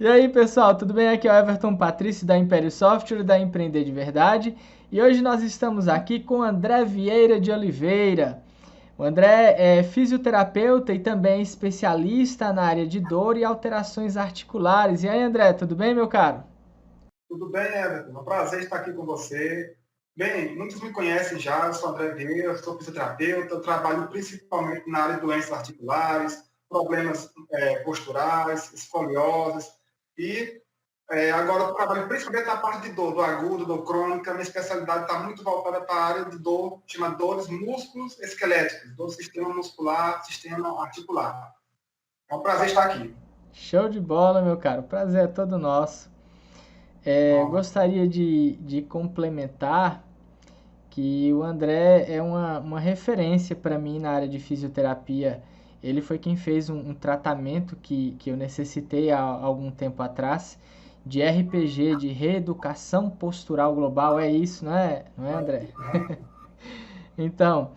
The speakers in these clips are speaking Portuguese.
E aí, pessoal, tudo bem? Aqui é o Everton Patrício da Império Software, da Empreender de Verdade. E hoje nós estamos aqui com o André Vieira de Oliveira. O André é fisioterapeuta e também especialista na área de dor e alterações articulares. E aí, André, tudo bem, meu caro? Tudo bem, Everton? É um prazer estar aqui com você. Bem, muitos me conhecem já, eu sou André Vieira, sou fisioterapeuta, eu trabalho principalmente na área de doenças articulares, problemas posturais, escolioses, e agora eu trabalho principalmente na parte de dor, do agudo, dor crônica. Minha especialidade está muito voltada para a área de dor, chama dores músculos esqueléticos, dor do sistema muscular, sistema articular. É um prazer estar aqui. Show de bola, meu caro. Prazer é todo nosso. Gostaria de complementar que o André é uma referência para mim na área de fisioterapia. Ele foi quem fez um tratamento que eu necessitei há algum tempo atrás de RPG, de reeducação postural global. É isso, não é, André? Então,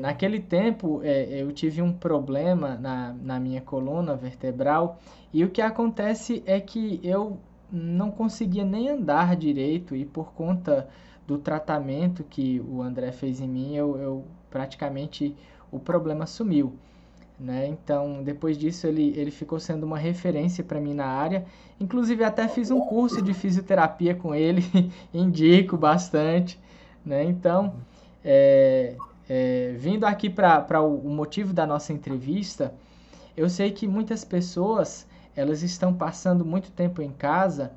naquele tempo eu tive um problema na minha coluna vertebral e o que acontece é que eu não conseguia nem andar direito e por conta do tratamento que o André fez em mim, eu praticamente o problema sumiu. Né? Então, depois disso, ele ficou sendo uma referência para mim na área. Inclusive, até fiz um curso de fisioterapia com ele, indico bastante. Né? Então, vindo aqui para o motivo da nossa entrevista, eu sei que muitas pessoas elas estão passando muito tempo em casa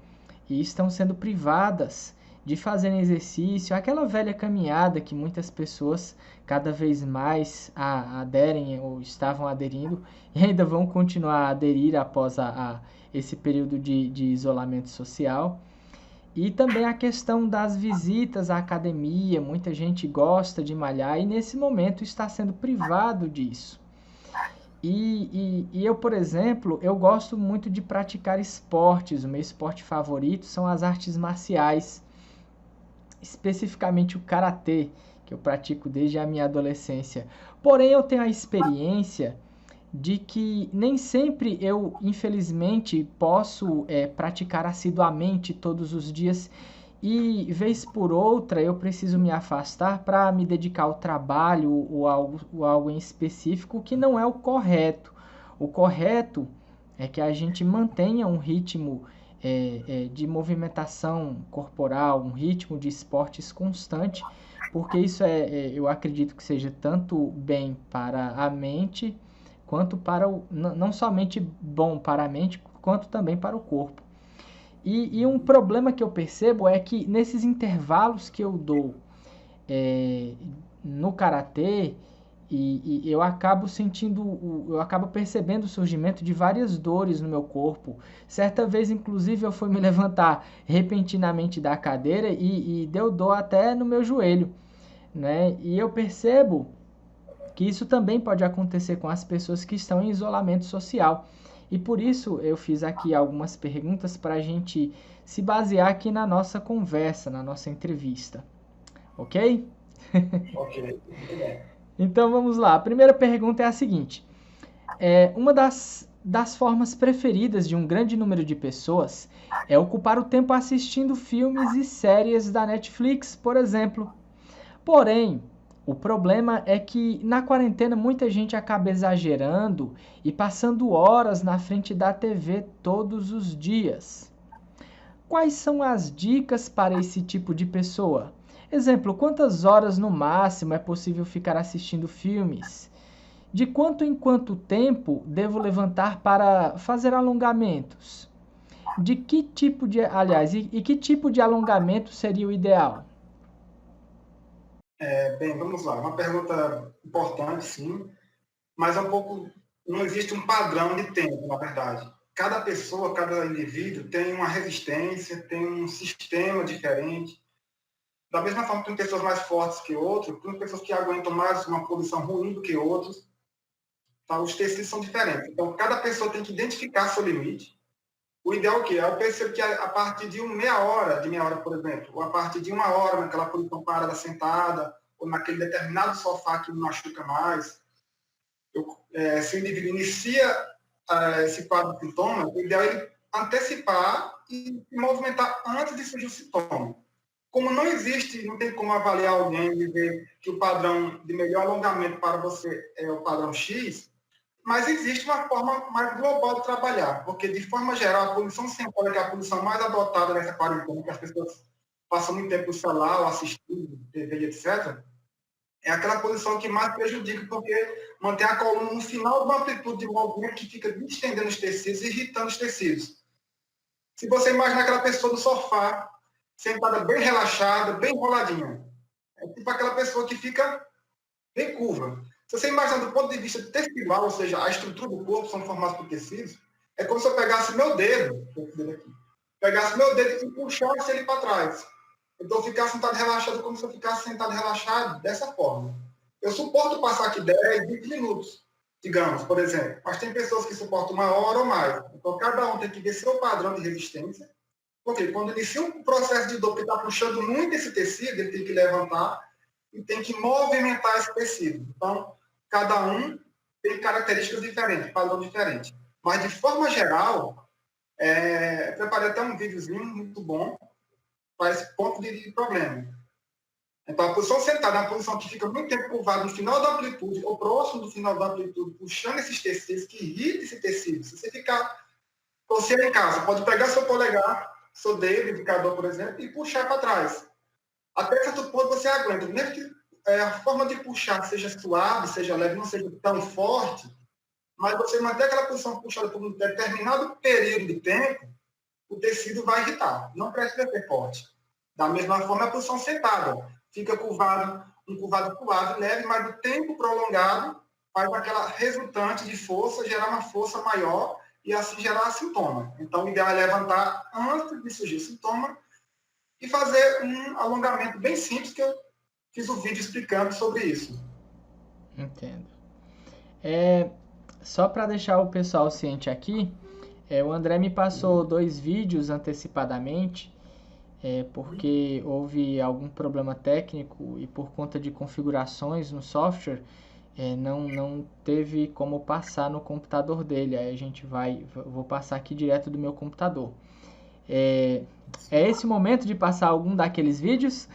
e estão sendo privadas de fazerem exercício, aquela velha caminhada que muitas pessoas cada vez mais aderem ou estavam aderindo e ainda vão continuar a aderir após esse período de isolamento social. E também a questão das visitas à academia, muita gente gosta de malhar e nesse momento está sendo privado disso. E eu, por exemplo, eu gosto muito de praticar esportes. O meu esporte favorito são as artes marciais, especificamente o karatê, que eu pratico desde a minha adolescência. Porém, eu tenho a experiência de que nem sempre eu, infelizmente, posso praticar assiduamente todos os dias e, vez por outra, eu preciso me afastar para me dedicar ao trabalho ou algo em específico que não é o correto. O correto é que a gente mantenha um ritmo de movimentação corporal, um ritmo de esportes constante, porque isso eu acredito que seja tanto bem para a mente quanto para não somente bom para a mente, quanto também para o corpo. E um problema que eu percebo é que nesses intervalos que eu dou é, no karatê, eu acabo eu acabo percebendo o surgimento de várias dores no meu corpo. Certa vez, inclusive, eu fui me levantar repentinamente da cadeira e deu dor até no meu joelho, né? E eu percebo que isso também pode acontecer com as pessoas que estão em isolamento social. E por isso eu fiz aqui algumas perguntas para a gente se basear aqui na nossa conversa, na nossa entrevista. Ok? Ok, muito bem. Então vamos lá. A primeira pergunta é a seguinte: uma das formas preferidas de um grande número de pessoas é ocupar o tempo assistindo filmes e séries da Netflix, por exemplo. Porém, o problema é que na quarentena muita gente acaba exagerando e passando horas na frente da TV todos os dias. Quais são as dicas para esse tipo de pessoa? Exemplo, quantas horas no máximo é possível ficar assistindo filmes? De quanto em quanto tempo devo levantar para fazer alongamentos? De que tipo de, aliás, e que tipo de alongamento seria o ideal? Bem, vamos lá. Uma pergunta importante, sim, mas é um pouco. Não existe um padrão de tempo, na verdade. Cada pessoa, cada indivíduo tem uma resistência, tem um sistema diferente. Da mesma forma que tem pessoas mais fortes que outros, tem pessoas que aguentam mais uma posição ruim do que outros. Tá? Os tecidos são diferentes. Então, cada pessoa tem que identificar seu limite. O ideal é o quê? Eu percebo que a partir de meia hora, por exemplo, ou a partir de uma hora naquela posição parada sentada, ou naquele determinado sofá que não machuca mais, se o indivíduo inicia esse quadro de sintomas, o ideal é ele antecipar e se movimentar antes de surgir o sintoma. Como não existe, não tem como avaliar alguém e dizer que o padrão de melhor alongamento para você é o padrão X, mas existe uma forma mais global de trabalhar, porque, de forma geral, a posição sentada, que é a posição mais adotada nessa quarentena, que as pessoas passam muito tempo no celular, ou assistindo TV, etc., é aquela posição que mais prejudica, porque mantém a coluna no final de uma amplitude de movimento que fica distendendo os tecidos, irritando os tecidos. Se você imaginar aquela pessoa no sofá, sentada bem relaxada, bem enroladinha, é tipo aquela pessoa que fica bem curva. Se você imaginar do ponto de vista tecidual, ou seja, a estrutura do corpo são formadas por tecidos, é como se eu pegasse meu dedo, pegasse meu dedo e puxasse ele para trás. Então, ficar sentado relaxado como se eu ficasse sentado relaxado dessa forma. Eu suporto passar aqui 10, 20 minutos, digamos, por exemplo. Mas tem pessoas que suportam 1 hora ou mais. Então, cada um tem que ver seu padrão de resistência. Porque quando inicia um processo de dor que está puxando muito esse tecido, ele tem que levantar e tem que movimentar esse tecido. Então, cada um tem características diferentes, padrão diferente. Mas, de forma geral, preparei até um videozinho muito bom para esse ponto de problema. Então, a posição sentada é uma posição que fica muito tempo curvada no final da amplitude, ou próximo do final da amplitude, puxando esses tecidos, que irrita esse tecido. Se você ficar, você em casa, pode pegar seu polegar, seu dedo, indicador, por exemplo, e puxar para trás. Até certo ponto você aguenta. Mesmo que a forma de puxar seja suave, seja leve, não seja tão forte, mas você manter aquela posição puxada por um determinado período de tempo, o tecido vai irritar. Não precisa ser forte. Da mesma forma, a posição sentada. Fica curvado, um curvado suave, leve, mas o tempo prolongado faz aquela resultante de força gerar uma força maior e assim gerar sintoma. Então, o ideal é levantar antes de surgir sintoma e fazer um alongamento bem simples, que eu fiz um vídeo explicando sobre isso. Entendo. Só para deixar o pessoal ciente aqui, o André me passou 2 vídeos antecipadamente, porque houve algum problema técnico e por conta de configurações no software, não teve como passar no computador dele. Aí vou passar aqui direto do meu computador. É esse o momento de passar algum daqueles vídeos?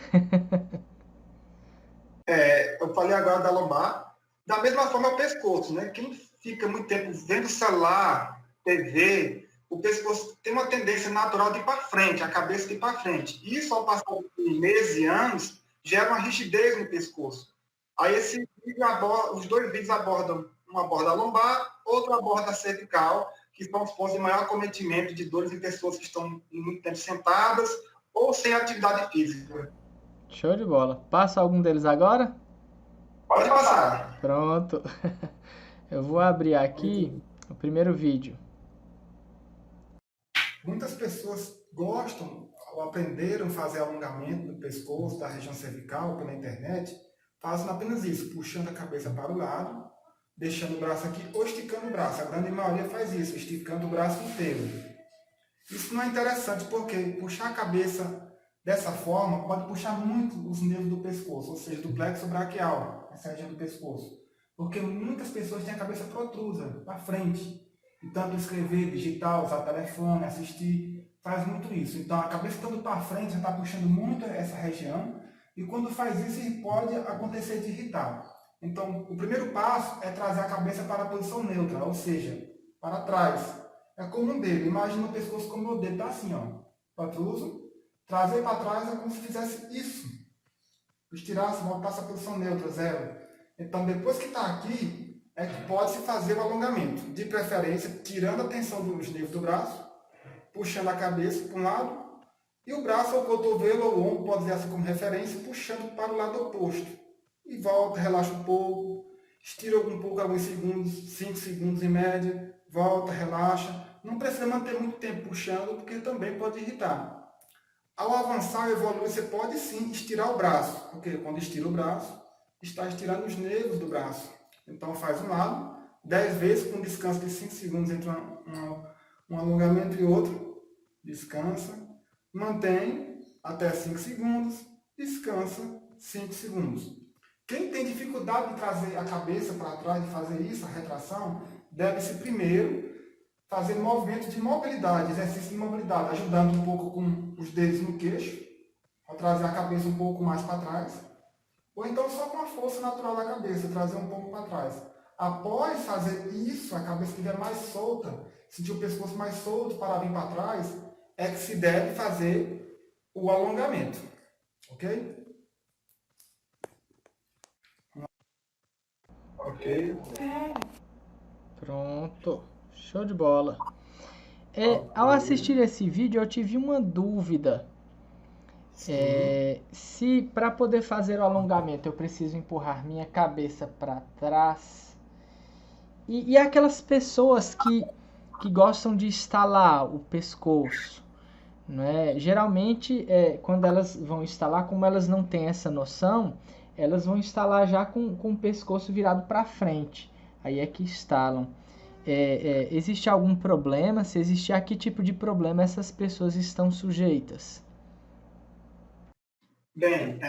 Eu falei agora da lombar. Da mesma forma, o pescoço, né? Quem fica muito tempo vendo celular, TV, o pescoço tem uma tendência natural de ir para frente, a cabeça de ir para frente. Isso, ao passar de meses e anos, gera uma rigidez no pescoço. Aí os 2 vídeos abordam, um aborda a lombar, outro aborda a cervical, que são os pontos de maior acometimento de dores em pessoas que estão muito tempo sentadas ou sem atividade física. Show de bola. Passa algum deles agora? Pode passar. Pronto. Eu vou abrir aqui o primeiro vídeo. Muitas pessoas gostam ou aprenderam a fazer alongamento no pescoço, da região cervical, pela internet, fazem apenas isso, puxando a cabeça para o lado, deixando o braço aqui ou esticando o braço. A grande maioria faz isso, esticando o braço inteiro. Isso não é interessante porque puxar a cabeça dessa forma pode puxar muito os nervos do pescoço, ou seja, do plexo braquial, essa região do pescoço. Porque muitas pessoas têm a cabeça protrusa, para frente. E tanto escrever, digitar, usar telefone, assistir, faz muito isso. Então a cabeça estando para frente já está puxando muito essa região, e quando faz isso pode acontecer de irritar. Então o primeiro passo é trazer a cabeça para a posição neutra, ou seja, para trás. É como um dedo, imagina o pescoço como o meu dedo, está assim, ó, protruso, trazer para trás é como se fizesse isso. Estirasse, voltasse a posição neutra, 0. Então depois que está aqui, é que pode-se fazer o alongamento. De preferência, tirando a tensão dos nervos do braço, puxando a cabeça para um lado, e o braço ou o cotovelo ou o ombro, pode ser assim como referência, puxando para o lado oposto. E volta, relaxa um pouco, estira um pouco, alguns segundos, 5 segundos em média, volta, relaxa. Não precisa manter muito tempo puxando, porque também pode irritar. Ao avançar e evoluir, você pode sim estirar o braço, porque quando estira o braço, está estirando os nervos do braço. Então faz um lado, 10 vezes, com um descanso de 5 segundos entre um alongamento e outro. Descansa, mantém até 5 segundos, descansa 5 segundos. Quem tem dificuldade de trazer a cabeça para trás, de fazer isso, a retração, deve-se primeiro fazendo movimentos de mobilidade, exercício de mobilidade, ajudando um pouco com os dedos no queixo, para trazer a cabeça um pouco mais para trás. Ou então só com a força natural da cabeça, trazer um pouco para trás. Após fazer isso, a cabeça estiver mais solta, sentir o pescoço mais solto para vir para trás, é que se deve fazer o alongamento. Ok? Ok. Pronto. Show de bola. Ao assistir esse vídeo, eu tive uma dúvida. Se para poder fazer o alongamento eu preciso empurrar minha cabeça para trás. E aquelas pessoas que gostam de estalar o pescoço, não é? Geralmente, quando elas vão instalar, como elas não têm essa noção, elas vão instalar já com o pescoço virado para frente. Aí é que instalam. Existe algum problema? Se existir, a que tipo de problema essas pessoas estão sujeitas? Bem,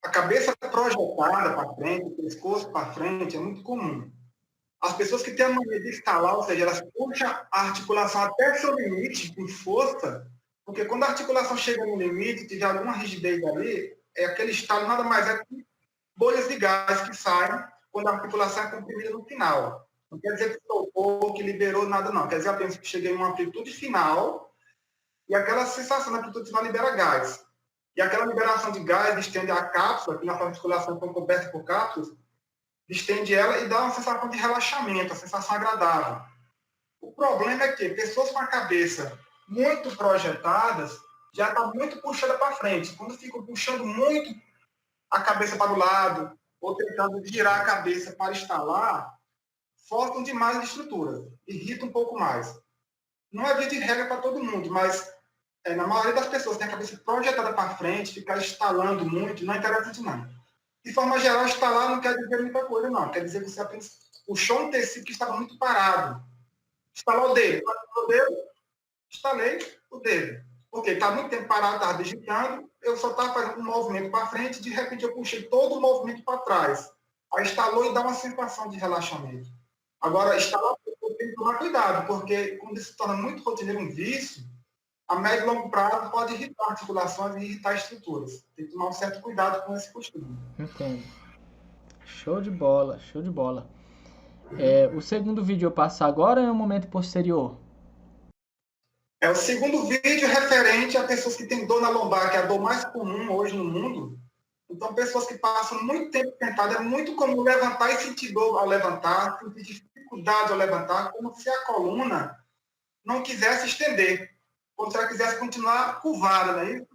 a cabeça projetada para frente, o pescoço para frente, é muito comum. As pessoas que têm a mania de estalar, ou seja, elas puxam a articulação até seu limite, com força, porque quando a articulação chega no limite, tiver alguma rigidez ali, aquele estalo nada mais é que bolhas de gás que saem quando a articulação é comprimida no final. Não quer dizer que soltou, que liberou nada, não. Quer dizer apenas que cheguei em uma amplitude final e aquela sensação da amplitude final libera gás. E aquela liberação de gás distende a cápsula, que na articulação estão cobertas por cápsulas, distende ela e dá uma sensação de relaxamento, uma sensação agradável. O problema é que pessoas com a cabeça muito projetadas já está muito puxada para frente. Quando ficam puxando muito a cabeça para o lado ou tentando girar a cabeça para instalar, forçam demais a estrutura, irrita um pouco mais. Não é via de regra para todo mundo, mas na maioria das pessoas que tem a cabeça projetada para frente, ficar instalando muito, não é interessante não. De forma geral, instalar não quer dizer muita coisa, não. Quer dizer que você apenas puxou um tecido que estava muito parado. Instalar o dedo. Instalei o dedo. Porque está muito tempo parado, estava digitando, eu só estava fazendo um movimento para frente, de repente eu puxei todo o movimento para trás. Aí instalou e dá uma sensação de relaxamento. Agora, instalar, tem que tomar cuidado, porque quando isso se torna muito rotineiro, um vício, a médio e longo prazo pode irritar articulações e irritar estruturas. Tem que tomar um certo cuidado com esse costume. Entendo. Show de bola, show de bola. O segundo vídeo eu passo agora ou é um momento posterior? O segundo vídeo referente a pessoas que têm dor na lombar, que é a dor mais comum hoje no mundo. Então, pessoas que passam muito tempo sentadas, é muito comum levantar e sentir dor ao levantar, sentir dificuldade ao levantar, como se a coluna não quisesse estender, como se ela quisesse continuar curvada, não é isso?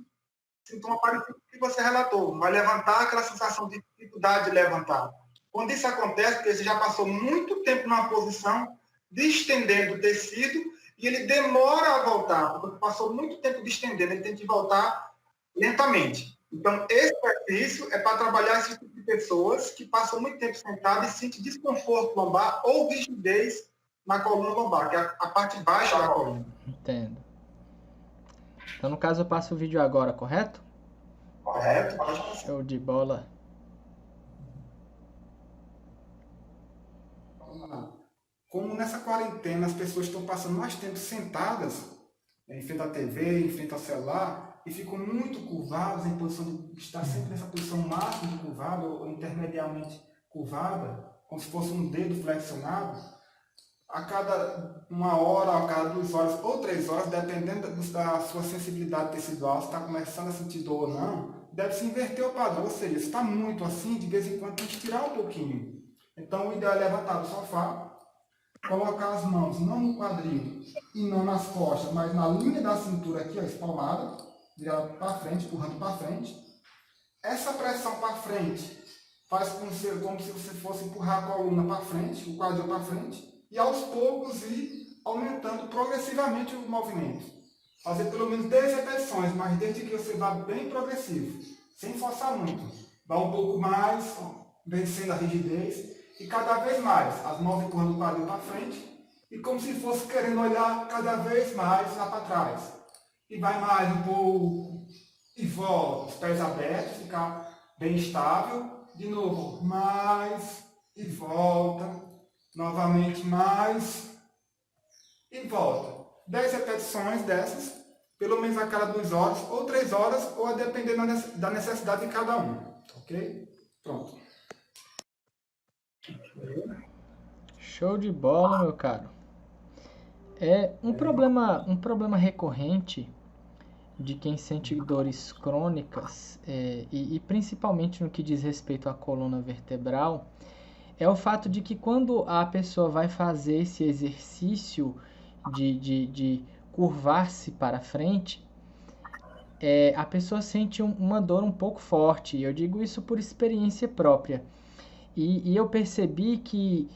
Sintoma parecido com o que você relatou, vai levantar aquela sensação de dificuldade de levantar. Quando isso acontece, porque você já passou muito tempo numa posição, distendendo o tecido, e ele demora a voltar, porque passou muito tempo distendendo, ele tem que voltar lentamente. Então, esse exercício é para trabalhar esse tipo de pessoas que passam muito tempo sentadas e sentem desconforto lombar ou rigidez na coluna lombar, que é a parte baixa da coluna. Entendo. Então, no caso, eu passo o vídeo agora, correto? Correto, pode passar. Show de bola. Vamos lá. Como nessa quarentena as pessoas estão passando mais tempo sentadas, em frente à TV, em frente ao celular, e ficam muito curvadas, em posição de estar sempre nessa posição máxima de curvada ou intermediamente curvada, como se fosse um dedo flexionado, a cada 1 hora, a cada 2 horas ou 3 horas, dependendo da sua sensibilidade tecidual, se está começando a sentir dor ou não, deve-se inverter o padrão, ou seja, se está muito assim, de vez em quando tem que estirar um pouquinho. Então, o ideal é levantar do sofá, colocar as mãos não no quadril e não nas costas, mas na linha da cintura aqui, ó, espalmada, virada para frente, empurrando para frente. Essa pressão para frente faz como se você fosse empurrar a coluna para frente, o quadril para frente, e aos poucos ir aumentando progressivamente o movimento. Fazer pelo menos 10 repetições, mas desde que você vá bem progressivo, sem forçar muito. Vá um pouco mais, vencendo a rigidez, e cada vez mais, as mãos empurrando o quadril para frente, e como se fosse querendo olhar cada vez mais lá para trás. E vai mais um pouco, e volta, os pés abertos, ficar bem estável. De novo, mais, e volta. Novamente mais, e volta. 10 repetições dessas, pelo menos a cada 2 horas, ou 3 horas, ou a depender da necessidade de cada um. Ok? Pronto. Show de bola, meu caro. É um problema recorrente de quem sente dores crônicas, e principalmente no que diz respeito à coluna vertebral, é o fato de que quando a pessoa vai fazer esse exercício de curvar-se para frente, a pessoa sente uma dor um pouco forte. Eu digo isso por experiência própria. E eu percebi que,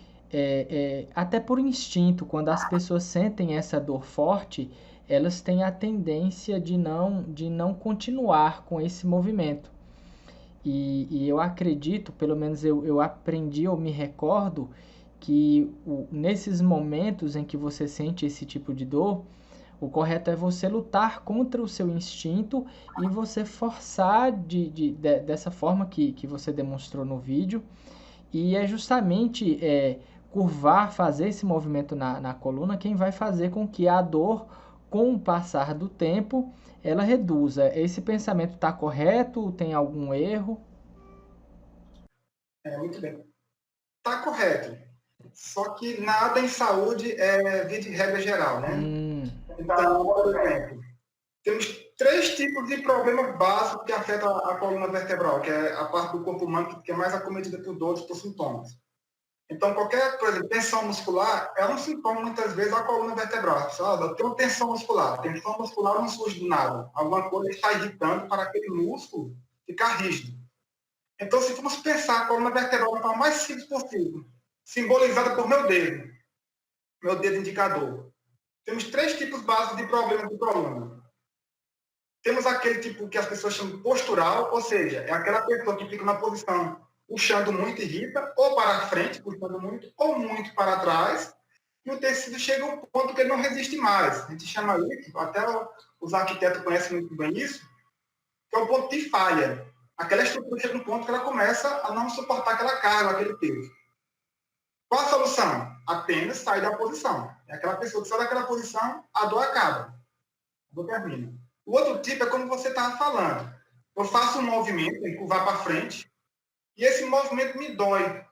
até por instinto, quando as pessoas sentem essa dor forte, elas têm a tendência de não continuar com esse movimento. E eu acredito, pelo menos eu aprendi ou me recordo, que nesses momentos em que você sente esse tipo de dor, o correto é você lutar contra o seu instinto e você forçar dessa forma que você demonstrou no vídeo. E é justamente curvar, fazer esse movimento na coluna, quem vai fazer com que a dor, com o passar do tempo, ela reduza. Esse pensamento está correto? Tem algum erro? Muito bem. Está correto. Só que nada em saúde é via de regra geral, né? Então, por exemplo, temos 3 tipos de problemas básicos que afetam a coluna vertebral, que é a parte do corpo humano que é mais acometida por dores, por sintomas. Então, qualquer, por exemplo, tensão muscular é um sintoma, muitas vezes, da coluna vertebral. Eu tenho tensão muscular. Tensão muscular não surge do nada. Alguma coisa está irritando para aquele músculo ficar rígido. Então, se formos pensar a coluna vertebral da forma mais simples possível, simbolizada por meu dedo indicador, temos 3 tipos básicos de problemas de coluna. Temos aquele tipo que as pessoas chamam de postural, ou seja, é aquela pessoa que fica na posição puxando muito, irrita, ou para frente, puxando muito, ou muito para trás, e o tecido chega a um ponto que ele não resiste mais. A gente chama isso, até os arquitetos conhecem muito bem isso, que é o ponto de falha. Aquela estrutura chega a um ponto que ela começa a não suportar aquela carga, aquele peso. Qual a solução? Apenas sair da posição. É aquela pessoa que sai daquela posição, a dor acaba. A dor termina. O outro tipo é como você estava falando. Eu faço um movimento, curvar para frente, e esse movimento me dói.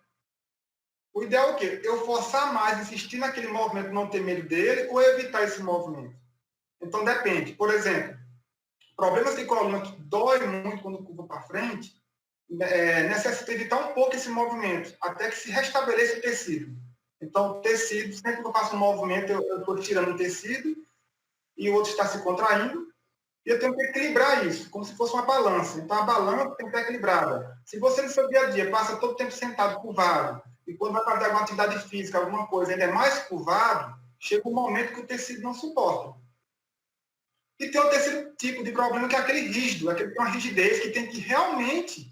O ideal é o quê? Eu forçar mais, insistir naquele movimento, não ter medo dele, ou evitar esse movimento. Então, depende. Por exemplo, problemas de coluna que dói muito quando curva para frente, necessita evitar um pouco esse movimento, até que se restabeleça o tecido. Então, o tecido, sempre que eu faço um movimento, eu estou tirando o tecido, e o outro está se contraindo, e eu tenho que equilibrar isso, como se fosse uma balança. Então, a balança tem que estar equilibrada. Se você, no seu dia a dia, passa todo o tempo sentado, curvado, e quando vai fazer alguma atividade física, alguma coisa, ainda é mais curvado, chega um momento que o tecido não suporta. E tem o terceiro tipo de problema, que é aquele rígido, aquele que tem uma rigidez, que tem que realmente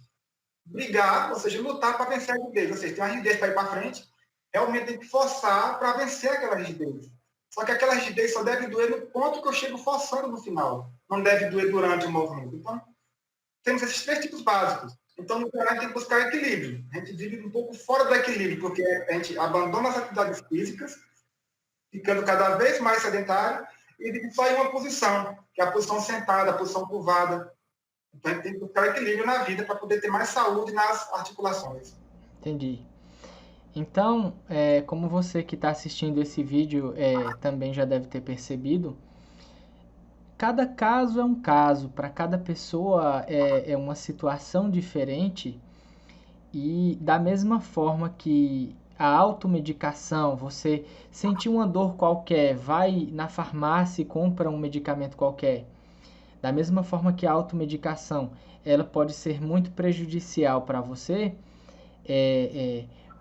brigar, ou seja, lutar para vencer a rigidez. Ou seja, tem uma rigidez para ir para frente, realmente tem que forçar para vencer aquela rigidez. Só que aquela rigidez só deve doer no ponto que eu chego forçando no final. Não deve doer durante o movimento. Então, temos esses 3 tipos básicos. Então, no geral, a gente tem que buscar equilíbrio. A gente vive um pouco fora do equilíbrio, porque a gente abandona as atividades físicas, ficando cada vez mais sedentário, e vive só em uma posição, que é a posição sentada, a posição curvada. Então, a gente tem que buscar equilíbrio na vida para poder ter mais saúde nas articulações. Entendi. Então, como você que está assistindo esse vídeo também já deve ter percebido, cada caso é um caso, para cada pessoa é uma situação diferente, e da mesma forma que a automedicação, você sentir uma dor qualquer, vai na farmácia e compra um medicamento qualquer. Da mesma forma que a automedicação, ela pode ser muito prejudicial para você,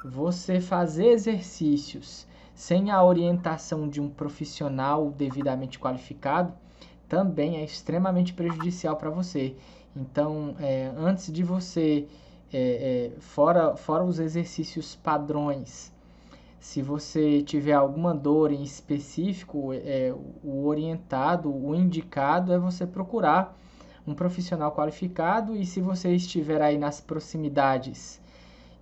você fazer exercícios sem a orientação de um profissional devidamente qualificado também é extremamente prejudicial para você. Então, antes de você, fora os exercícios padrões, se você tiver alguma dor em específico, o orientado, o indicado é você procurar um profissional qualificado, e se você estiver aí nas proximidades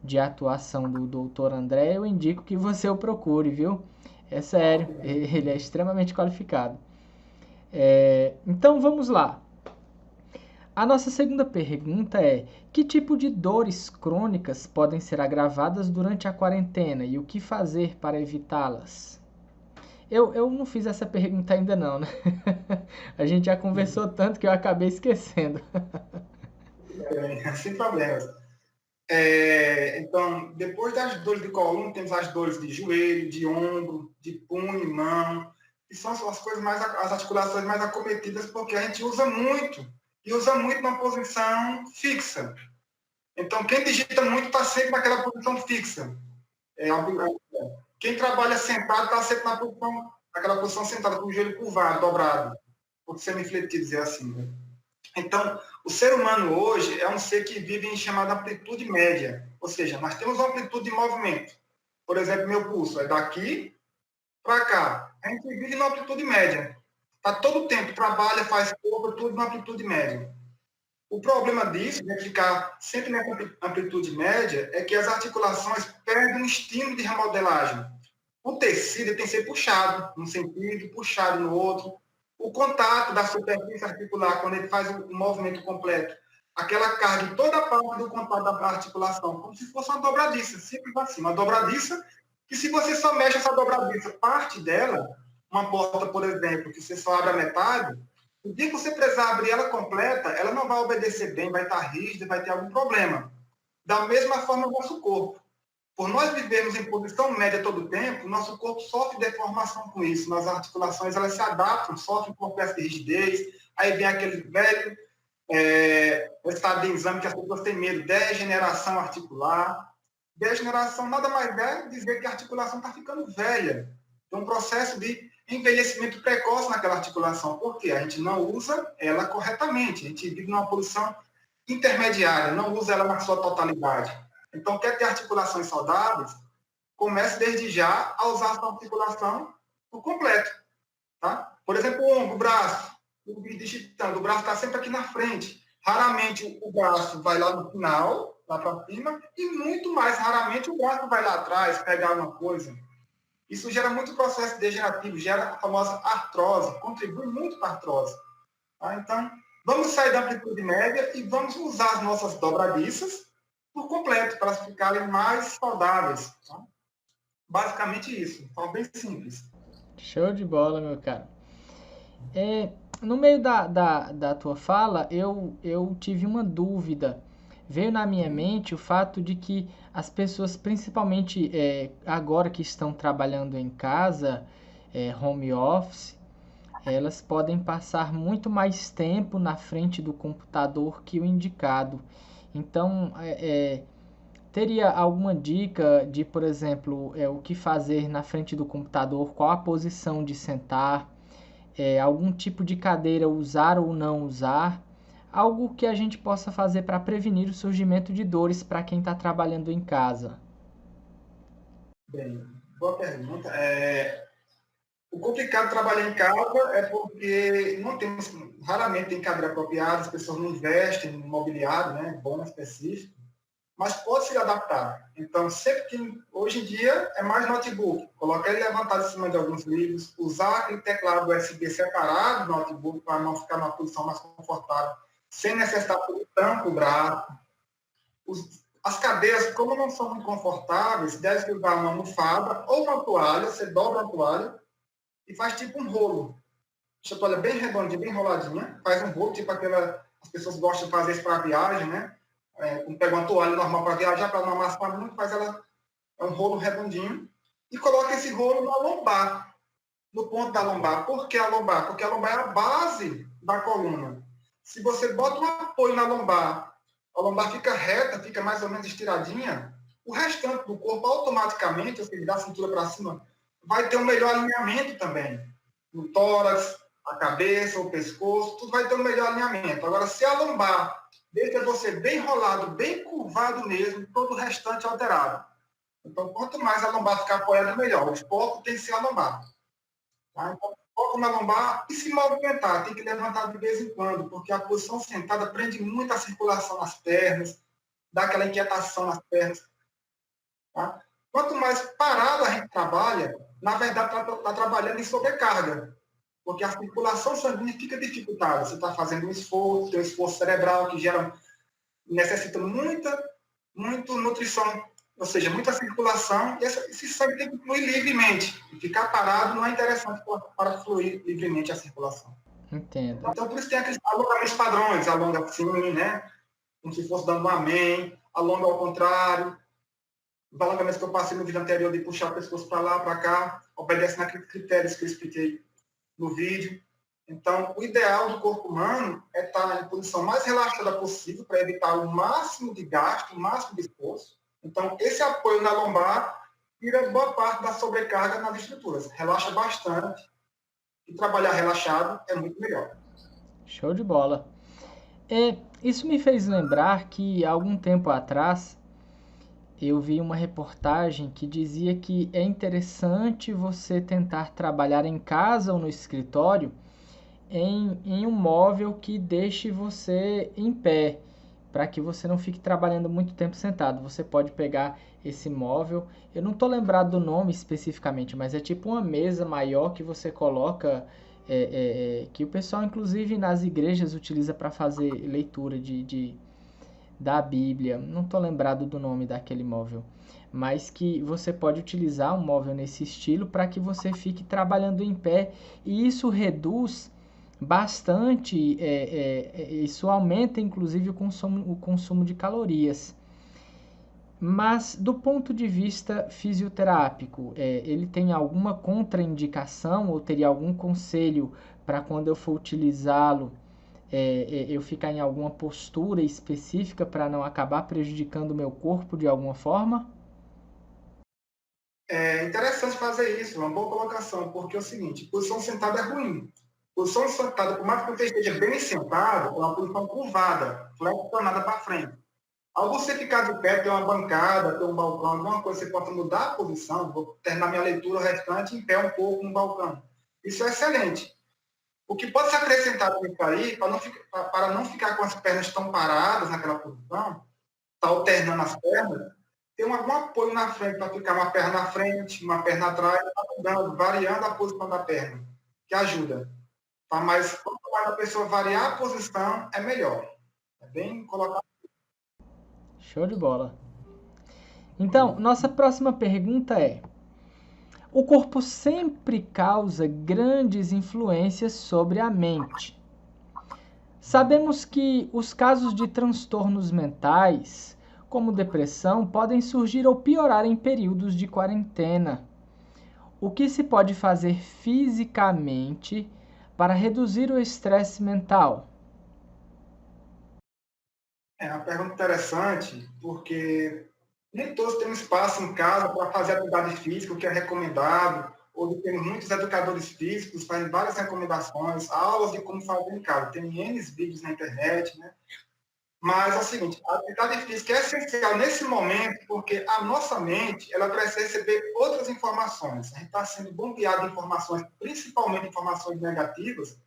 de atuação do Dr. André, eu indico que você o procure, viu? É sério, ele é extremamente qualificado. Então vamos lá. A nossa segunda pergunta é: que tipo de dores crônicas podem ser agravadas durante a quarentena e o que fazer para evitá-las? Eu não fiz essa pergunta ainda não, né? A gente já conversou tanto que eu acabei esquecendo. Sem problemas. Então, depois das dores de coluna, temos as dores de joelho, de ombro, de punho e mão, que são as coisas mais, as articulações mais acometidas, porque a gente usa muito, e usa muito na posição fixa. Então, quem digita muito está sempre naquela posição fixa. Quem trabalha sentado está sempre naquela posição sentada, com o joelho curvado, dobrado, ou semifletido, dizer assim. Né? Então, o ser humano hoje é um ser que vive em chamada amplitude média, ou seja, nós temos uma amplitude de movimento. Por exemplo, meu pulso é daqui para cá. A gente vive na amplitude média. Está todo o tempo, trabalha, faz corpo, tudo na amplitude média. O problema disso, de ficar sempre na amplitude média, é que as articulações perdem o estímulo de remodelagem. O tecido tem que ser puxado num sentido, puxado no outro. O contato da superfície articular, quando ele faz o movimento completo, aquela carga em toda a parte do contato da articulação, como se fosse uma dobradiça, simples assim. Uma dobradiça que, se você só mexe essa dobradiça, parte dela, uma porta, por exemplo, que você só abre a metade, o dia que você precisar abrir ela completa, ela não vai obedecer bem, vai estar rígida, vai ter algum problema. Da mesma forma, o nosso corpo. Por nós vivermos em posição média todo o tempo, nosso corpo sofre deformação com isso. Nas articulações, elas se adaptam, sofrem por processo de rigidez. Aí vem aquele velho estado de exame que as pessoas têm medo, degeneração articular. Degeneração nada mais é dizer que a articulação está ficando velha. Tem um processo de envelhecimento precoce naquela articulação, porque a gente não usa ela corretamente. A gente vive numa posição intermediária, não usa ela na sua totalidade. Então, quer ter articulações saudáveis? Comece desde já a usar a sua articulação por completo. Tá? Por exemplo, o ombro, o braço, digitando, o braço está sempre aqui na frente. Raramente o braço vai lá no final, lá para cima, e muito mais raramente o braço vai lá atrás pegar alguma coisa. Isso gera muito processo degenerativo, gera a famosa artrose, contribui muito para a artrose. Tá? Então, vamos sair da amplitude média e vamos usar as nossas dobradiças por completo, para elas ficarem mais saudáveis. Tá? Basicamente isso, de forma bem simples. Show de bola, meu cara. No meio da tua fala, eu tive uma dúvida. Veio na minha mente o fato de que as pessoas, principalmente agora que estão trabalhando em casa, home office, elas podem passar muito mais tempo na frente do computador que o indicado. Então, teria alguma dica de, por exemplo, o que fazer na frente do computador, qual a posição de sentar, algum tipo de cadeira usar ou não usar, algo que a gente possa fazer para prevenir o surgimento de dores para quem está trabalhando em casa? Bem, boa pergunta. O complicado de trabalhar em casa é porque não temos, raramente tem cadeira apropriada, as pessoas não investem no mobiliário, né, bom específico, mas pode se adaptar. Então, sempre que, hoje em dia, é mais notebook. Colocar ele levantado em cima de alguns livros, usar aquele teclado USB separado do notebook para não ficar numa posição mais confortável, sem necessidade de tanto o braço. As cadeiras, como não são muito confortáveis, deve usar uma almofada ou uma toalha, você dobra a toalha e faz tipo um rolo. Deixa a toalha bem redondinha, bem enroladinha, faz um rolo, tipo aquela... As pessoas gostam de fazer isso para viagem, né? Pega uma toalha normal para viajar, para não amassar muito, faz ela um rolo redondinho e coloca esse rolo na lombar, no ponto da lombar. Por que a lombar? Porque a lombar é a base da coluna. Se você bota um apoio na lombar, a lombar fica reta, fica mais ou menos estiradinha, o restante do corpo automaticamente, ou seja, da cintura para cima, vai ter um melhor alinhamento também. No tórax, a cabeça, o pescoço, tudo vai ter um melhor alinhamento. Agora, se a lombar deixa você bem enrolado, bem curvado mesmo, todo o restante alterado. Então, quanto mais a lombar ficar apoiada, melhor. O foco tem que ser a lombar. Tá? Então, foco na lombar e se movimentar. Tem que levantar de vez em quando, porque a posição sentada prende muito a circulação nas pernas, dá aquela inquietação nas pernas. Tá? Quanto mais parado a gente trabalha, na verdade, está trabalhando em sobrecarga, porque a circulação sanguínea fica dificultada. Você está fazendo um esforço, tem um esforço cerebral que necessita muita nutrição, ou seja, muita circulação, e esse sangue tem que fluir livremente. E ficar parado não é interessante para fluir livremente a circulação. Entendo. Então, por isso tem aqueles alongamentos padrões, alonga assim, né? Como se fosse dando um amém, alonga ao contrário. Os alongamentos que eu passei no vídeo anterior de puxar o pescoço para lá, para cá, obedece naqueles critérios que eu expliquei no vídeo. Então, o ideal do corpo humano é estar em posição mais relaxada possível para evitar o máximo de gasto, o máximo de esforço. Então, esse apoio na lombar tira boa parte da sobrecarga nas estruturas. Relaxa bastante. E trabalhar relaxado é muito melhor. Show de bola. Isso me fez lembrar que, há algum tempo atrás, eu vi uma reportagem que dizia que é interessante você tentar trabalhar em casa ou no escritório em um móvel que deixe você em pé, para que você não fique trabalhando muito tempo sentado. Você pode pegar esse móvel, eu não estou lembrado do nome especificamente, mas é tipo uma mesa maior que você coloca, que o pessoal inclusive nas igrejas utiliza para fazer leitura da Bíblia. Não estou lembrado do nome daquele móvel, mas que você pode utilizar um móvel nesse estilo para que você fique trabalhando em pé, e isso reduz bastante, isso aumenta inclusive o consumo de calorias. Mas do ponto de vista fisioterápico, ele tem alguma contraindicação ou teria algum conselho para quando eu for utilizá-lo, eu ficar em alguma postura específica para não acabar prejudicando o meu corpo de alguma forma? É interessante fazer isso, uma boa colocação, porque é o seguinte, posição sentada é ruim. Posição sentada, por mais que você esteja bem sentado, é uma posição curvada, flexionada para frente. Ao você ficar de pé, ter uma bancada, ter um balcão, alguma coisa, você pode mudar a posição, vou terminar minha leitura restante em pé um pouco no balcão. Isso é excelente. O que pode ser acrescentado nisso aí, para não ficar com as pernas tão paradas naquela posição, tá alternando as pernas, tem algum apoio na frente, para ficar uma perna na frente, uma perna atrás, mudando, variando a posição da perna, que ajuda. Tá? Mas quanto mais a pessoa variar a posição, é melhor. É bem colocado. Show de bola. Então, nossa próxima pergunta é: o corpo sempre causa grandes influências sobre a mente. Sabemos que os casos de transtornos mentais, como depressão, podem surgir ou piorar em períodos de quarentena. O que se pode fazer fisicamente para reduzir o estresse mental? É uma pergunta interessante, porque nem todos têm espaço em casa para fazer atividade física, o que é recomendado. Hoje temos muitos educadores físicos, fazem várias recomendações, aulas de como fazer em casa. Tem N vídeos na internet, né? Mas é o seguinte, a atividade física é essencial nesse momento, porque a nossa mente ela precisa receber outras informações. A gente está sendo bombeado de informações, principalmente informações negativas,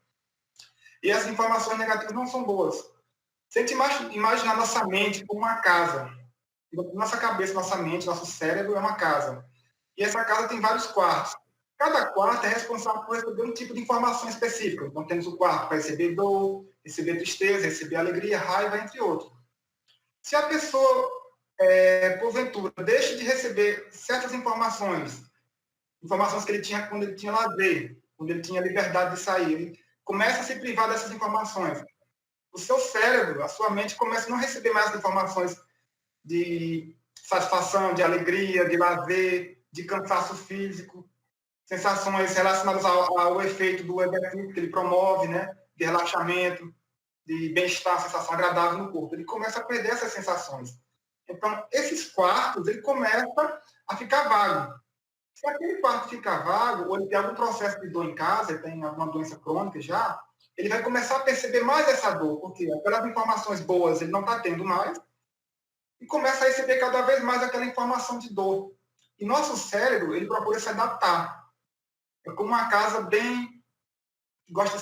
e essas informações negativas não são boas. Se a gente imaginar nossa mente como uma casa, nossa cabeça, nossa mente, nosso cérebro é uma casa. E essa casa tem vários quartos. Cada quarto é responsável por receber um tipo de informação específica. Então, temos o quarto para receber dor, receber tristeza, receber alegria, raiva, entre outros. Se a pessoa, porventura, deixa de receber certas informações que ele tinha quando ele tinha lazer, quando ele tinha liberdade de sair, ele começa a se privar dessas informações. O seu cérebro, a sua mente, começa a não receber mais informações de satisfação, de alegria, de lazer, de cansaço físico, sensações relacionadas ao efeito do exercício que ele promove, né? De relaxamento, de bem-estar, sensação agradável no corpo. Ele começa a perder essas sensações. Então, esses quartos, ele começa a ficar vago. Se aquele quarto ficar vago, ou ele tem algum processo de dor em casa, ele tem alguma doença crônica já, ele vai começar a perceber mais essa dor, porque aquelas informações boas ele não está tendo mais, e começa a receber cada vez mais aquela informação de dor. E nosso cérebro, ele procura se adaptar. É como uma casa bem... gosta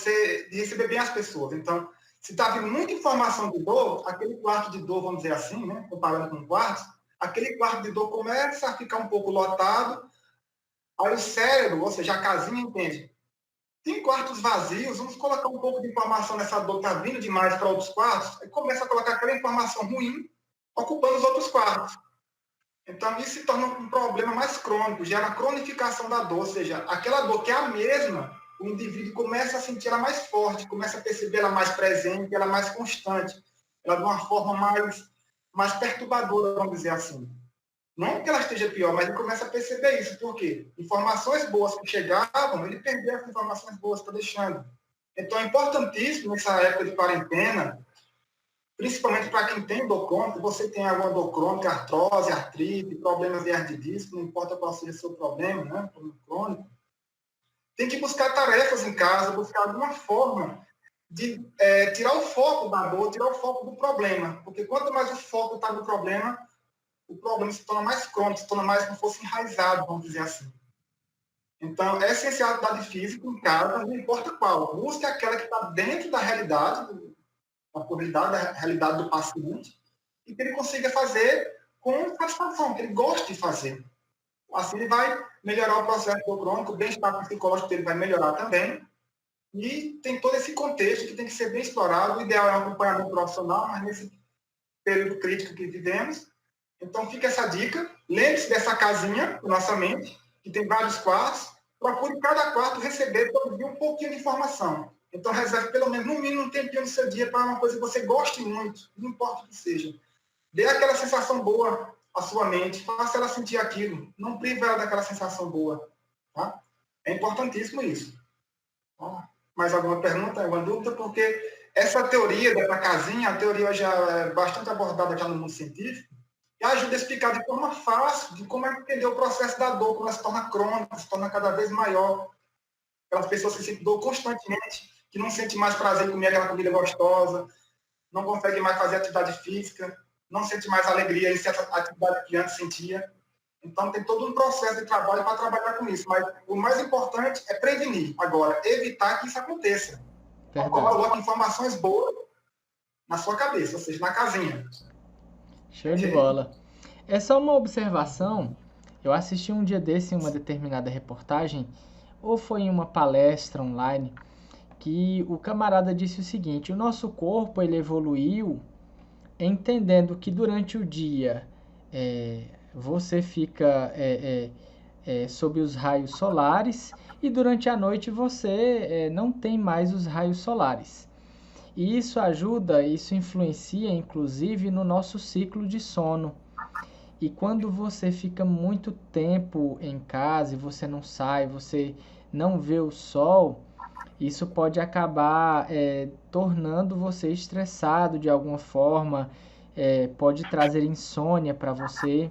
de receber bem as pessoas. Então, se está vindo muita informação de dor, aquele quarto de dor, vamos dizer assim, né, comparando com quartos, aquele quarto de dor começa a ficar um pouco lotado, Aí o cérebro, ou seja, a casinha, entende? Tem quartos vazios, vamos colocar um pouco de informação nessa dor, está vindo demais para outros quartos, aí começa a colocar aquela informação ruim ocupando os outros quartos. Então, isso se torna um problema mais crônico, gera a cronificação da dor, ou seja, aquela dor que é a mesma, o indivíduo começa a sentir ela mais forte, começa a perceber ela mais presente, ela mais constante, ela de uma forma mais perturbadora, vamos dizer assim. Não que ela esteja pior, mas ele começa a perceber isso. Por quê? Informações boas que chegavam, ele perdeu as informações boas que está deixando. Então, é importantíssimo, nessa época de quarentena, principalmente para quem tem dor crônica, você tem alguma dor crônica, artrose, artrite, problemas de hernia de disco, não importa qual seja o seu problema, né, problema crônico, tem que buscar tarefas em casa, buscar alguma forma de tirar o foco da dor, tirar o foco do problema. Porque quanto mais o foco está no problema, o problema se torna mais crônico, se torna mais como se fosse enraizado, vamos dizer assim. Então, é essencial a atividade física em casa, não importa qual. Busque aquela que está dentro da realidade, da realidade do paciente, e que ele consiga fazer com satisfação, que ele goste de fazer. Assim, ele vai melhorar o processo do crônico, o bem-estar psicológico dele vai melhorar também, e tem todo esse contexto que tem que ser bem explorado. O ideal é um acompanhamento profissional, mas nesse período crítico que vivemos. Então, fica essa dica. Lembre-se dessa casinha na nossa mente, que tem vários quartos. Procure cada quarto receber todo dia um pouquinho de informação. Então, reserve pelo menos, no mínimo, um tempinho no seu dia para uma coisa que você goste muito, não importa o que seja. Dê aquela sensação boa à sua mente, faça ela sentir aquilo. Não prive ela daquela sensação boa. Tá? É importantíssimo isso. Tá? Mais alguma pergunta, alguma dúvida? Porque essa teoria da casinha, a teoria já é bastante abordada já no mundo científico, e ajuda a explicar de forma fácil de como é que entender o processo da dor, como ela se torna crônica, se torna cada vez maior. Aquelas pessoas que sentem dor constantemente, que não sente mais prazer em comer aquela comida gostosa, não consegue mais fazer atividade física, não sente mais alegria em certa atividade que antes sentia. Então, tem todo um processo de trabalho para trabalhar com isso. Mas o mais importante é prevenir. Agora, evitar que isso aconteça. Então, coloque informações boas na sua cabeça, ou seja, na casinha. Show de bola. É só uma observação. Eu assisti um dia desse em uma determinada reportagem, ou foi em uma palestra online, que o camarada disse o seguinte: o nosso corpo ele evoluiu entendendo que durante o dia você fica sob os raios solares e durante a noite você não tem mais os raios solares. E isso ajuda, isso influencia inclusive no nosso ciclo de sono. E quando você fica muito tempo em casa e você não sai, você não vê o sol, isso pode acabar tornando você estressado de alguma forma, pode trazer insônia para você.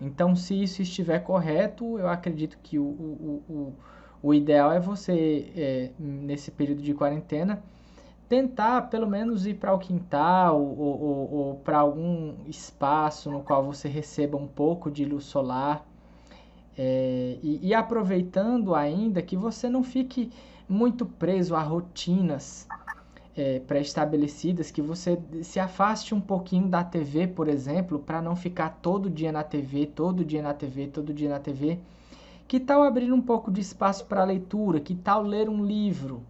Então, se isso estiver correto, eu acredito que o ideal é você, nesse período de quarentena, tentar pelo menos ir para o quintal ou para algum espaço no qual você receba um pouco de luz solar. E aproveitando ainda que você não fique muito preso a rotinas pré-estabelecidas, que você se afaste um pouquinho da TV, por exemplo, para não ficar todo dia na TV, todo dia na TV, todo dia na TV. Que tal abrir um pouco de espaço para leitura? Que tal ler um livro?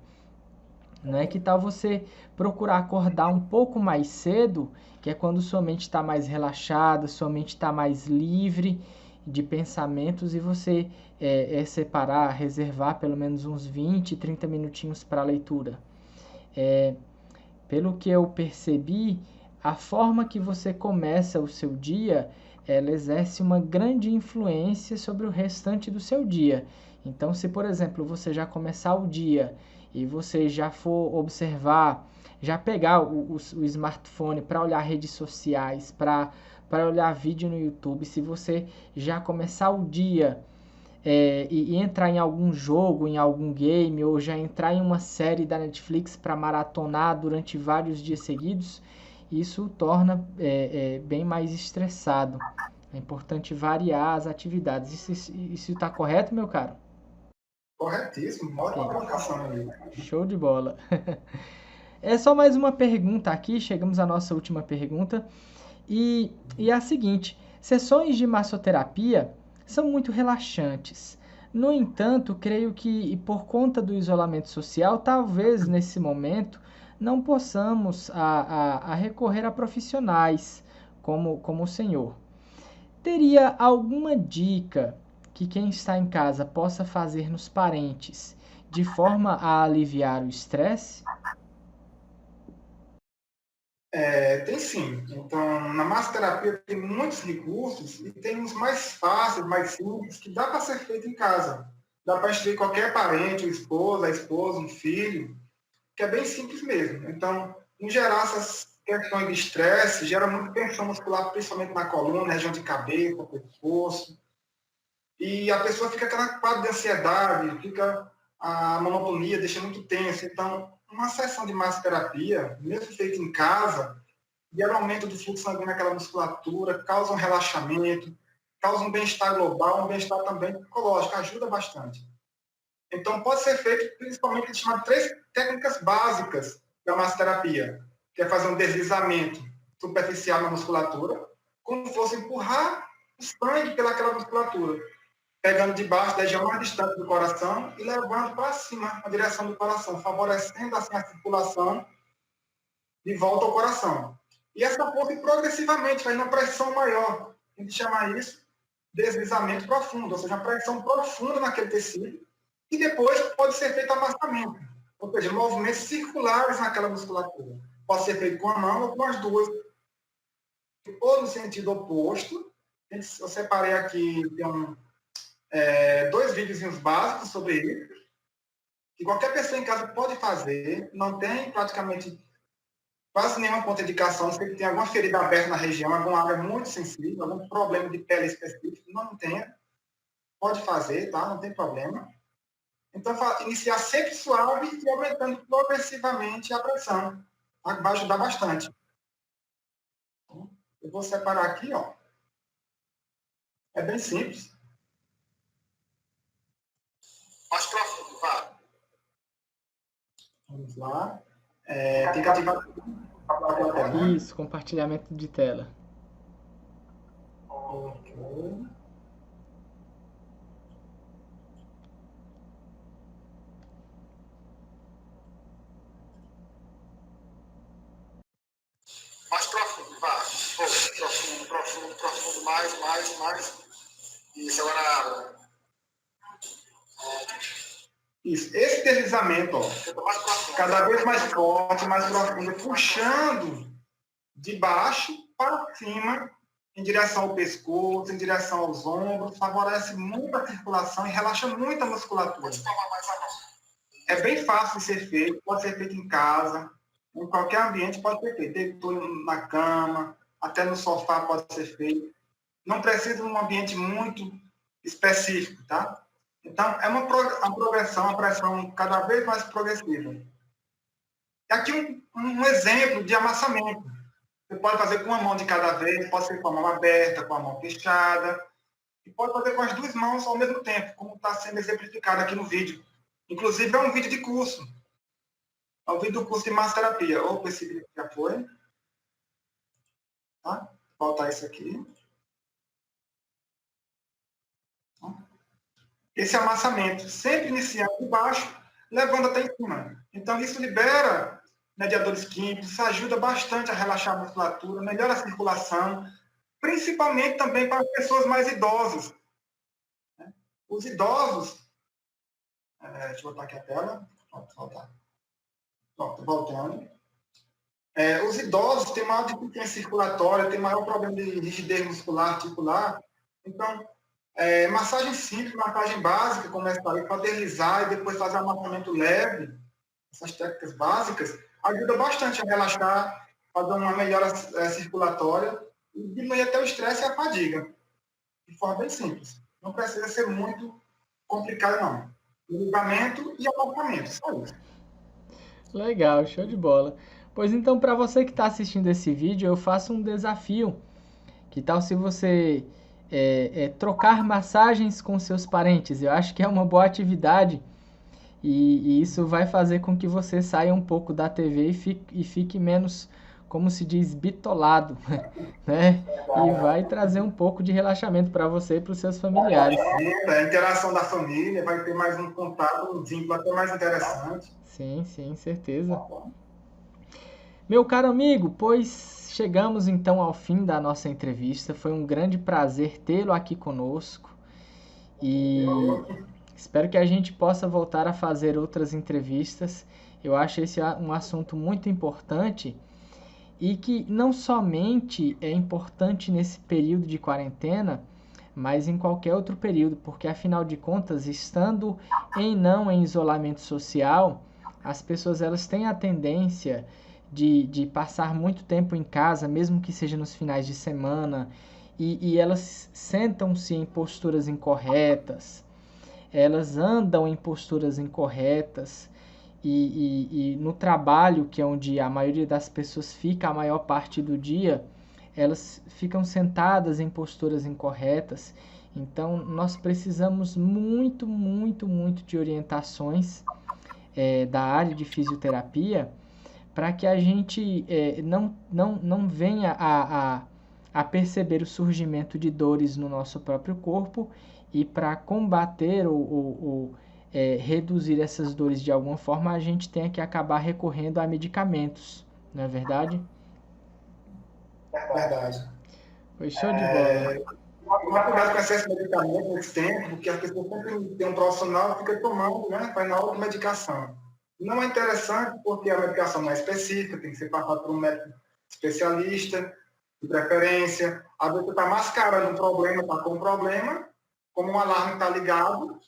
Né? Que tal você procurar acordar um pouco mais cedo, que é quando sua mente está mais relaxada, sua mente está mais livre de pensamentos, e você separar, reservar pelo menos uns 20, 30 minutinhos para a leitura. Pelo que eu percebi, a forma que você começa o seu dia, ela exerce uma grande influência sobre o restante do seu dia. Então, se por exemplo, você já começar o dia e você já for observar, já pegar o smartphone para olhar redes sociais, para olhar vídeo no YouTube, se você já começar o dia e entrar em algum jogo, em algum game, ou já entrar em uma série da Netflix para maratonar durante vários dias seguidos, isso torna bem mais estressado. É importante variar as atividades. Isso está correto, meu caro? Corretíssimo, ótima colocação aí. Show de bola. É só mais uma pergunta aqui, chegamos à nossa última pergunta. E é a seguinte: sessões de massoterapia são muito relaxantes. No entanto, creio que por conta do isolamento social, talvez nesse momento não possamos a recorrer a profissionais como o senhor. Teria alguma dica que quem está em casa possa fazer nos parentes de forma a aliviar o estresse? Tem sim. Então, na massoterapia tem muitos recursos e tem uns mais fáceis, mais simples, que dá para ser feito em casa. Dá para instruir qualquer parente, o esposo, a esposa, um filho, que é bem simples mesmo. Então, em geral, essas questões de estresse geram muito tensão muscular, principalmente na coluna, região de cabeça, pescoço. E a pessoa fica aquela quadro de ansiedade, fica a monotonia, deixa muito tenso. Então, uma sessão de massoterapia, mesmo feita em casa, gera um aumento do fluxo sanguíneo naquela musculatura, causa um relaxamento, causa um bem-estar global, um bem-estar também psicológico, ajuda bastante. Então, pode ser feito principalmente chamado 3 técnicas básicas da massoterapia, que é fazer um deslizamento superficial na musculatura, como se fosse empurrar o sangue pelaquela musculatura, pegando de baixo da região mais distante do coração e levando para cima, na direção do coração, favorecendo assim a circulação de volta ao coração. E essa força progressivamente vai uma pressão maior. A gente chama isso de deslizamento profundo, ou seja, uma pressão profunda naquele tecido, e depois pode ser feito amassamento, ou seja, movimentos circulares naquela musculatura. Pode ser feito com a mão ou com as duas, ou no sentido oposto. Eu separei aqui, tem 2 videozinhos básicos sobre isso, que qualquer pessoa em casa pode fazer, não tem praticamente quase nenhuma contraindicação, se ele tem alguma ferida aberta na região, alguma área muito sensível, algum problema de pele específico, não tenha, pode fazer, tá? Não tem problema. Então, iniciar sempre suave e aumentando progressivamente a pressão. Vai ajudar bastante. Eu vou separar aqui, ó. É bem simples. Mais profundo, vá. Vamos lá. Tem que ativar. Isso, compartilhamento de tela. Ok. Mais profundo, vá. Profundo, profundo, profundo, mais. Isso, agora. Isso. Esse deslizamento, ó, cada vez mais forte, mais profundo, puxando de baixo para cima, em direção ao pescoço, em direção aos ombros, favorece muito a circulação e relaxa muito a musculatura. É bem fácil de ser feito, pode ser feito em casa, em qualquer ambiente pode ser feito. Deitou na cama, até no sofá pode ser feito. Não precisa de um ambiente muito específico, tá? Então, é uma progressão, uma pressão cada vez mais progressiva. E aqui um exemplo de amassamento. Você pode fazer com uma mão de cada vez, pode ser com a mão aberta, com a mão fechada, e pode fazer com as 2 mãos ao mesmo tempo, como está sendo exemplificado aqui no vídeo. Inclusive, é um vídeo de curso. É um vídeo do curso de massoterapia. Opa, esse vídeo já foi. Tá? Vou voltar isso aqui. Esse amassamento, sempre iniciando de baixo, levando até em cima. Então, isso libera mediadores químicos, isso ajuda bastante a relaxar a musculatura, melhora a circulação, principalmente também para as pessoas mais idosas. Os idosos... deixa eu botar aqui a tela. Voltar. Pronto, voltando. Os idosos têm maior deficiência circulatória, têm maior problema de rigidez muscular, articular. Então, massagem simples, massagem básica, começar aí para deslizar e depois fazer um amassamento leve, essas técnicas básicas, ajuda bastante a relaxar, fazer uma melhora circulatória e diminuir até o estresse e a fadiga. De forma bem simples. Não precisa ser muito complicado, não. Ligamento e amassamento, só isso. Legal, show de bola. Pois então, para você que está assistindo esse vídeo, eu faço um desafio. Que tal se você trocar massagens com seus parentes? Eu acho que é uma boa atividade e isso vai fazer com que você saia um pouco da TV e fique menos como se diz, bitolado, né? E vai trazer um pouco de relaxamento para você e para os seus familiares. A interação da família vai ter mais um contato, um vínculo até mais interessante. Sim, sim, certeza. Meu caro amigo, pois chegamos então ao fim da nossa entrevista. Foi um grande prazer tê-lo aqui conosco e espero que a gente possa voltar a fazer outras entrevistas. Eu acho esse um assunto muito importante e que não somente é importante nesse período de quarentena, mas em qualquer outro período, porque afinal de contas, estando não em isolamento social, as pessoas elas têm a tendência de passar muito tempo em casa, mesmo que seja nos finais de semana, e elas sentam-se em posturas incorretas, elas andam em posturas incorretas, e no trabalho, que é onde a maioria das pessoas fica a maior parte do dia, elas ficam sentadas em posturas incorretas. Então, nós precisamos muito, muito, muito de orientações da área de fisioterapia para que a gente não venha a perceber o surgimento de dores no nosso próprio corpo e para combater ou reduzir essas dores de alguma forma, a gente tem que acabar recorrendo a medicamentos, não é verdade? Verdade. Foi show de bola. Uma cuidado com excesso de medicamento nesse tempo, porque as pessoas sempre tem um profissional que fica tomando, né, faz na automedicação. Não é interessante porque a medicação não é específica, tem que ser passada por um médico especialista, de preferência. Às vezes você está mascarando um problema, está com um problema, como um alarme está ligado,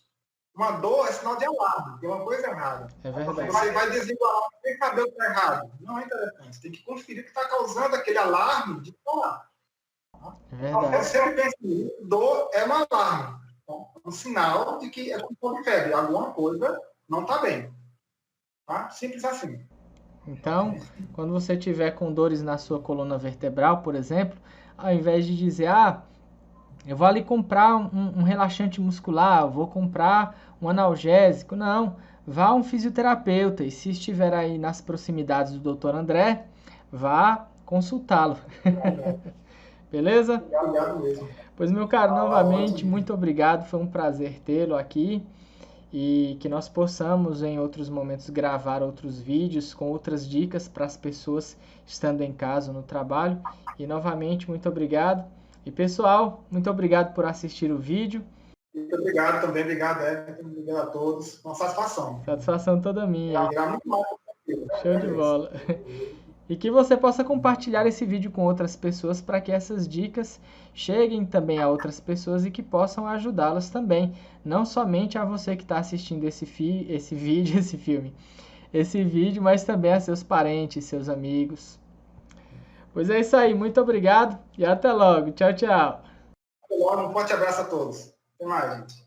uma dor é sinal de alarme, tem uma coisa errada. É verdade. Você vai desigualar, tem que saber o que está errado. Não é interessante, você tem que conferir o que está causando aquele alarme de falar. É verdade. Eu sempre penso que dor é um alarme, um sinal de que é como febre, alguma coisa não está bem. Tá? Simples assim. Então, quando você tiver com dores na sua coluna vertebral, por exemplo, ao invés de dizer, eu vou ali comprar um relaxante muscular, eu vou comprar um analgésico, não. Vá a um fisioterapeuta e se estiver aí nas proximidades do Dr. André, vá consultá-lo. Beleza? Obrigado mesmo. Pois, meu caro, novamente, muito obrigado. Foi um prazer tê-lo aqui. E que nós possamos, em outros momentos, gravar outros vídeos com outras dicas para as pessoas estando em casa ou no trabalho. E, novamente, muito obrigado. E, pessoal, muito obrigado por assistir o vídeo. Muito obrigado também. Obrigado, Everton. Obrigado a todos. Uma satisfação. Satisfação toda minha. Muito mais. Show de bola. E que você possa compartilhar esse vídeo com outras pessoas para que essas dicas cheguem também a outras pessoas e que possam ajudá-las também. Não somente a você que está assistindo esse vídeo, mas também a seus parentes, seus amigos. Pois é isso aí, muito obrigado e até logo. Tchau, tchau. Até logo, um forte abraço a todos. Até mais, gente.